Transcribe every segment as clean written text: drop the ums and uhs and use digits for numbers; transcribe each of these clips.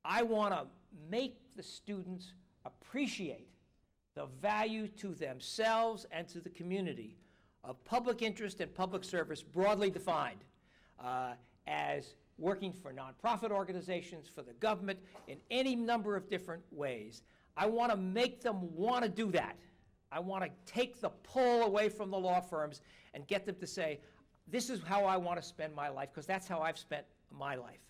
I want to make the students appreciate the value to themselves and to the community of public interest and public service broadly defined as working for nonprofit organizations, for the government, in any number of different ways. I want to make them want to do that. I want to take the pull away from the law firms and get them to say, this is how I want to spend my life, because that's how I've spent my life.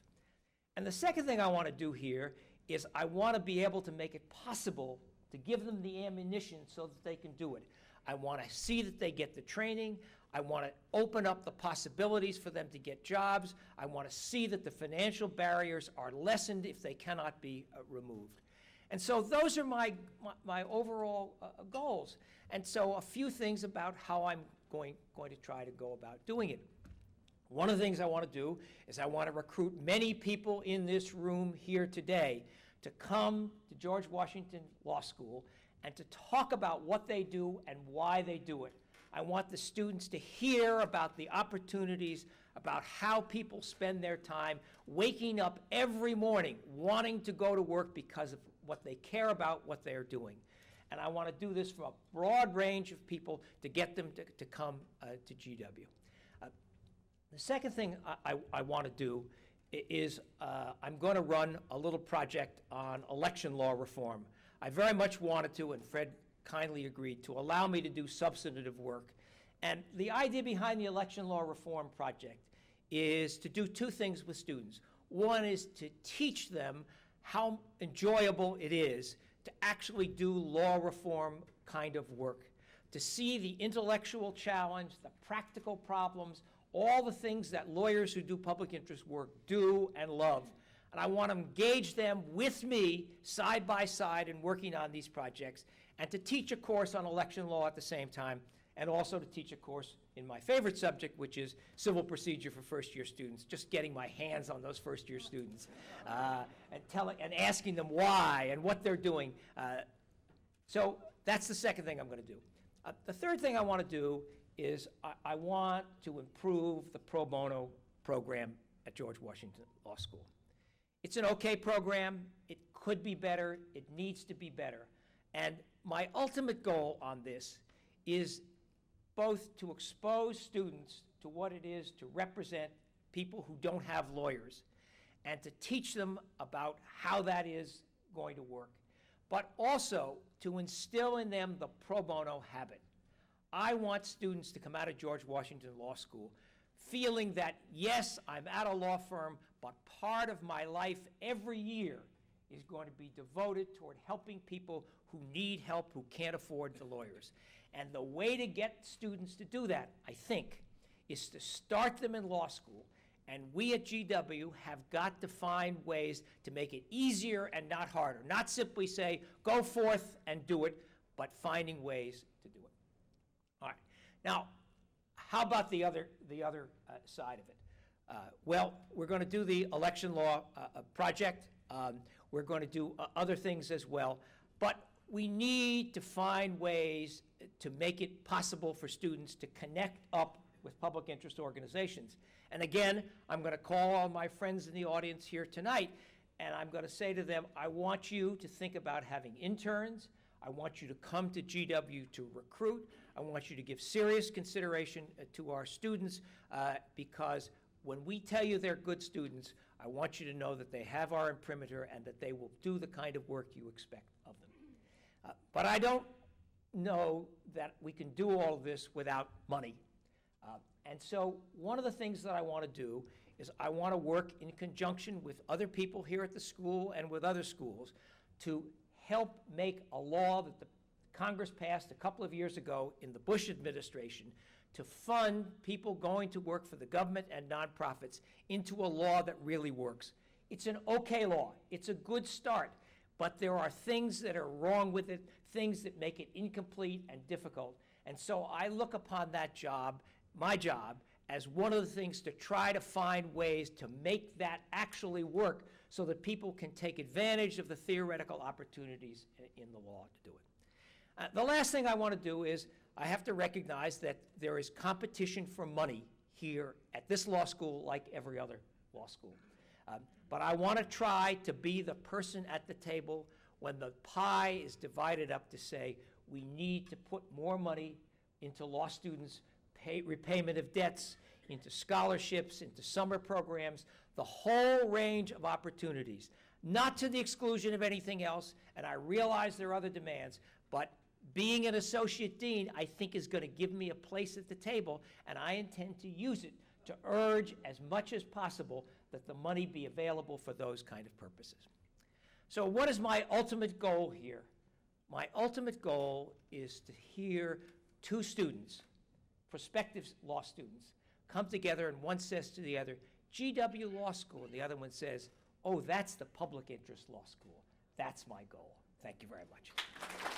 And the second thing I want to do here is I want to be able to make it possible to give them the ammunition so that they can do it. I want to see that they get the training. I want to open up the possibilities for them to get jobs. I want to see that the financial barriers are lessened if they cannot be removed. And so those are my overall goals. And so a few things about how I'm going to try to go about doing it. One of the things I want to do is I want to recruit many people in this room here today to come to George Washington Law School and to talk about what they do and why they do it. I want the students to hear about the opportunities, about how people spend their time waking up every morning wanting to go to work because of what they care about, what they're doing. And I want to do this from a broad range of people to get them to come to GW. The second thing I want to do is I'm going to run a little project on election law reform. I very much wanted to, and Fred kindly agreed to allow me to do substantive work. And the idea behind the election law reform project is to do two things with students. One is to teach them how enjoyable it is to actually do law reform kind of work, to see the intellectual challenge, the practical problems, all the things that lawyers who do public interest work do and love. And I want to engage them with me side by side in working on these projects, and to teach a course on election law at the same time, and also to teach a course in my favorite subject, which is civil procedure for first-year students, just getting my hands on those first-year students and asking them why and what they're doing. So that's the second thing I'm going to do. The third thing I want to do is I want to improve the pro bono program at George Washington Law School. It's an okay program. It could be better. It needs to be better. And my ultimate goal on this is both to expose students to what it is to represent people who don't have lawyers and to teach them about how that is going to work, but also to instill in them the pro bono habit. I want students to come out of George Washington Law School feeling that, yes, I'm at a law firm, but part of my life every year is going to be devoted toward helping people who need help, who can't afford the lawyers. And the way to get students to do that, I think, is to start them in law school. And we at GW have got to find ways to make it easier and not harder. Not simply say, go forth and do it, but finding ways to do it. All right. Now, how about the other side of it? Well, we're going to do the election law project. We're going to do other things as well. But we need to find ways to make it possible for students to connect up with public interest organizations. And again, I'm going to call on my friends in the audience here tonight, and I'm going to say to them, I want you to think about having interns. I want you to come to GW to recruit. I want you to give serious consideration to our students because when we tell you they're good students, I want you to know that they have our imprimatur and that they will do the kind of work you expect of them. But I don't know that we can do all of this without money. And so one of the things that I want to do is I want to work in conjunction with other people here at the school and with other schools to help make a law that the Congress passed a couple of years ago in the Bush administration to fund people going to work for the government and nonprofits into a law that really works. It's an okay law. It's a good start. But there are things that are wrong with it, things that make it incomplete and difficult. And so I look upon that job, my job, as one of the things to try to find ways to make that actually work so that people can take advantage of the theoretical opportunities in the law to do it. The last thing I want to do is I have to recognize that there is competition for money here at this law school like every other law school. But I want to try to be the person at the table when the pie is divided up to say, we need to put more money into law students' repayment of debts, into scholarships, into summer programs, the whole range of opportunities, not to the exclusion of anything else, and I realize there are other demands, but being an associate dean, I think, is going to give me a place at the table, and I intend to use it to urge as much as possible that the money be available for those kind of purposes. So what is my ultimate goal here? My ultimate goal is to hear two students, prospective law students, come together and one says to the other, GW Law School, and the other one says, oh, that's the public interest law school. That's my goal. Thank you very much.